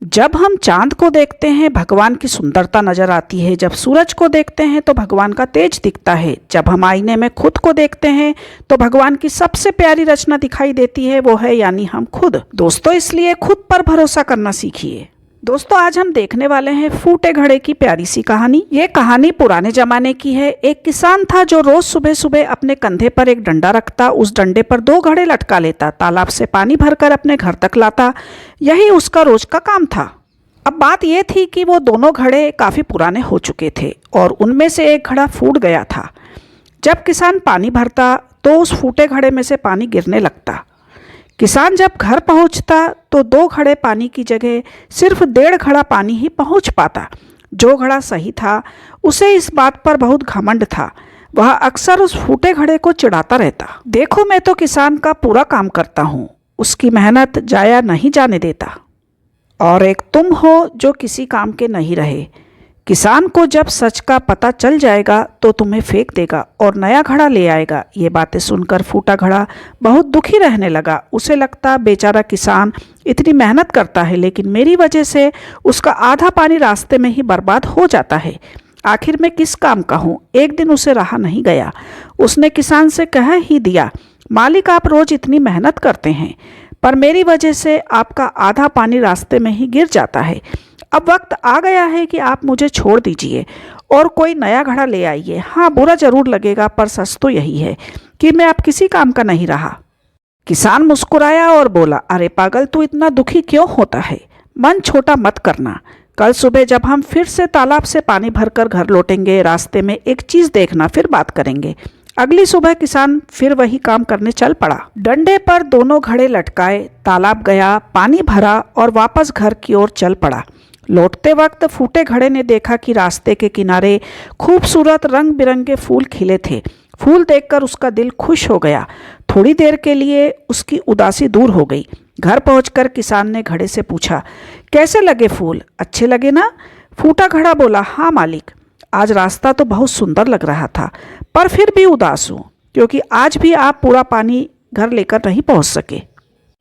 जब हम चांद को देखते हैं भगवान की सुंदरता नजर आती है। जब सूरज को देखते हैं तो भगवान का तेज दिखता है। जब हम आईने में खुद को देखते हैं तो भगवान की सबसे प्यारी रचना दिखाई देती है, वो है यानी हम खुद। दोस्तों, इसलिए खुद पर भरोसा करना सीखिए। दोस्तों, आज हम देखने वाले हैं फूटे घड़े की प्यारी सी कहानी। ये कहानी पुराने जमाने की है। एक किसान था जो रोज सुबह सुबह अपने कंधे पर एक डंडा रखता, उस डंडे पर 2 घड़े लटका लेता, तालाब से पानी भरकर अपने घर तक लाता। यही उसका रोज का काम था। अब बात यह थी कि वो दोनों घड़े काफी पुराने हो चुके थे और उनमें से एक घड़ा फूट गया था। जब किसान पानी भरता तो उस फूटे घड़े में से पानी गिरने लगता। किसान जब घर पहुंचता तो 2 घड़े पानी की जगह सिर्फ 1.5 घड़ा पानी ही पहुंच पाता। जो घड़ा सही था उसे इस बात पर बहुत घमंड था। वह अक्सर उस फूटे घड़े को चिढ़ाता रहता। देखो, मैं तो किसान का पूरा काम करता हूँ, उसकी मेहनत जाया नहीं जाने देता, और एक तुम हो जो किसी काम के नहीं रहे। किसान को जब सच का पता चल जाएगा तो तुम्हें फेंक देगा और नया घड़ा ले आएगा। ये बातें सुनकर फूटा घड़ा बहुत दुखी रहने लगा। उसे लगता, बेचारा किसान इतनी मेहनत करता है लेकिन मेरी वजह से उसका आधा पानी रास्ते में ही बर्बाद हो जाता है। आखिर मैं किस काम का हूँ। एक दिन उसे रहा नहीं गया। उसने किसान से कह ही दिया, मालिक, आप रोज इतनी मेहनत करते हैं पर मेरी वजह से आपका आधा पानी रास्ते में ही गिर जाता है। अब वक्त आ गया है कि आप मुझे छोड़ दीजिए और कोई नया घड़ा ले आइए। हाँ, बुरा जरूर लगेगा पर सच तो यही है कि मैं अब किसी काम का नहीं रहा। किसान मुस्कुराया और बोला, अरे पागल, तू इतना दुखी क्यों होता है? मन छोटा मत करना। कल सुबह जब हम फिर से तालाब से पानी भरकर घर लौटेंगे, रास्ते में एक चीज देखना, फिर बात करेंगे। अगली सुबह किसान फिर वही काम करने चल पड़ा। डंडे पर दोनों घड़े लटकाए, तालाब गया, पानी भरा और वापस घर की ओर चल पड़ा। लौटते वक्त फूटे घड़े ने देखा कि रास्ते के किनारे खूबसूरत रंग बिरंगे फूल खिले थे। फूल देखकर उसका दिल खुश हो गया। थोड़ी देर के लिए उसकी उदासी दूर हो गई। घर पहुंचकर किसान ने घड़े से पूछा, कैसे लगे फूल? अच्छे लगे ना? फूटा घड़ा बोला, हाँ मालिक, आज रास्ता तो बहुत सुंदर लग रहा था पर फिर भी उदास हूँ क्योंकि आज भी आप पूरा पानी घर लेकर नहीं पहुँच सके।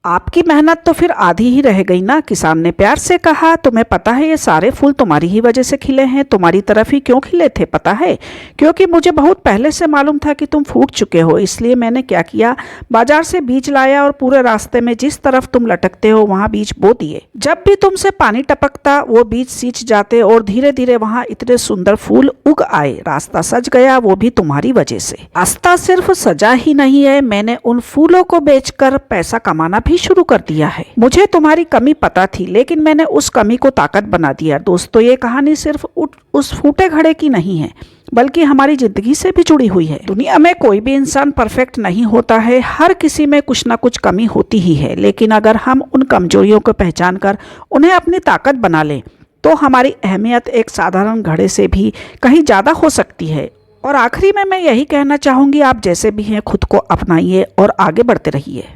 आपकी मेहनत तो फिर आधी ही रह गई ना, किसान ने प्यार से कहा। तुम्हें पता है ये सारे फूल तुम्हारी ही वजह से खिले हैं। तुम्हारी तरफ ही क्यों खिले थे पता है? क्योंकि मुझे बहुत पहले से मालूम था कि तुम फूट चुके हो। इसलिए मैंने क्या किया, बाजार से बीज लाया और पूरे रास्ते में जिस तरफ तुम लटकते हो वहाँ बीज बो दिए। जब भी तुमसे पानी टपकता वो बीज सींच जाते और धीरे धीरे वहाँ इतने सुंदर फूल उग आए। रास्ता सज गया, वो भी तुम्हारी वजह से। रास्ता सिर्फ सजा ही नहीं है, मैंने उन फूलों को बेचकर पैसा कमाना भी शुरू कर दिया है। मुझे तुम्हारी कमी पता थी लेकिन मैंने उस कमी को ताकत बना दिया। दोस्तों, ये कहानी सिर्फ उस फूटे घड़े की नहीं है बल्कि हमारी जिंदगी से भी जुड़ी हुई है। दुनिया में कोई भी इंसान परफेक्ट नहीं होता है, हर किसी में कुछ ना कुछ कमी होती ही है। लेकिन अगर हम उन कमजोरियों को पहचान कर उन्हें अपनी ताकत बना लें तो हमारी अहमियत एक साधारण घड़े से भी कहीं ज्यादा हो सकती है। और आखिरी में मैं यही कहना चाहूंगी, आप जैसे भी हैं खुद को अपनाइए और आगे बढ़ते रहिए।